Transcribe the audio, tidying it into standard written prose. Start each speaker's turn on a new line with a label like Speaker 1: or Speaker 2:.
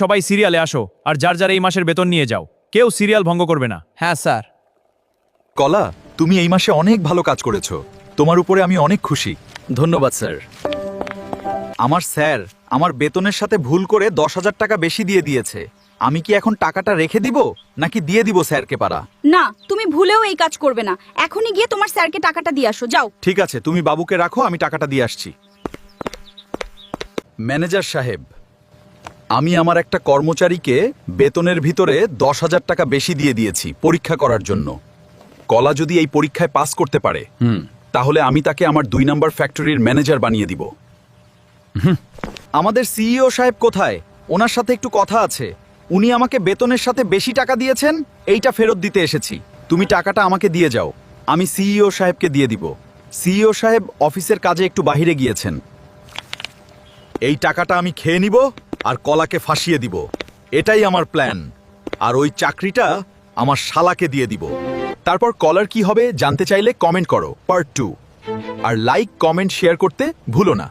Speaker 1: সবাই সিরিয়ালে আসো আর যার যার এই মাসের বেতন নিয়ে যাও, কেউ সিরিয়াল ভঙ্গ করবে না।
Speaker 2: হ্যাঁ স্যার।
Speaker 3: কলা, তুমি এই মাসে অনেক ভালো কাজ করেছো। তোমার উপরে আমি অনেক খুশি।
Speaker 2: ধন্যবাদ স্যার।
Speaker 3: আমার স্যার আমার বেতনের সাথে ভুল করে 10,000 টাকা বেশি দিয়ে দিয়েছে। আমি কি এখন টাকাটা রেখে দিব নাকি দিয়ে দিব স্যারকে পারা?
Speaker 4: না, তুমি ভুলেও এই কাজ করবে না। এখনই গিয়ে তোমার স্যারকে টাকাটা দিয়ে আসো, যাও।
Speaker 3: ঠিক আছে, তুমি বাবুকে রাখো, আমি টাকাটা দিয়ে আসছি। ম্যানেজার সাহেব, আমি আমার একটা কর্মচারীকে বেতনের ভিতরে 10,000 টাকা বেশি দিয়ে দিয়েছি পরীক্ষা করার জন্য। কলা যদি এই পরীক্ষায় পাস করতে পারে তাহলে আমি তাকে আমার 2 নম্বর ফ্যাক্টরির ম্যানেজার বানিয়ে দিব। আমাদের সিইও সাহেব কোথায়? ওনার সাথে একটু কথা আছে। উনি আমাকে বেতনের সাথে বেশি টাকা দিয়েছেন, এইটা ফেরত দিতে এসেছি। তুমি টাকাটা আমাকে দিয়ে যাও, আমি সিইও সাহেবকে দিয়ে দিব। সিইও সাহেব অফিসের কাজে একটু বাইরে গিয়েছেন। এই টাকাটা আমি খেয়ে নিব আর কলাকে ফাঁসিয়ে দিব, এটাই আমার প্ল্যান। আর ওই চাকরিটা আমার শালাকে দিয়ে দিব। তারপর কলার কি হবে জানতে চাইলে কমেন্ট করো পার্ট 2, আর লাইক কমেন্ট শেয়ার করতে ভুলো না।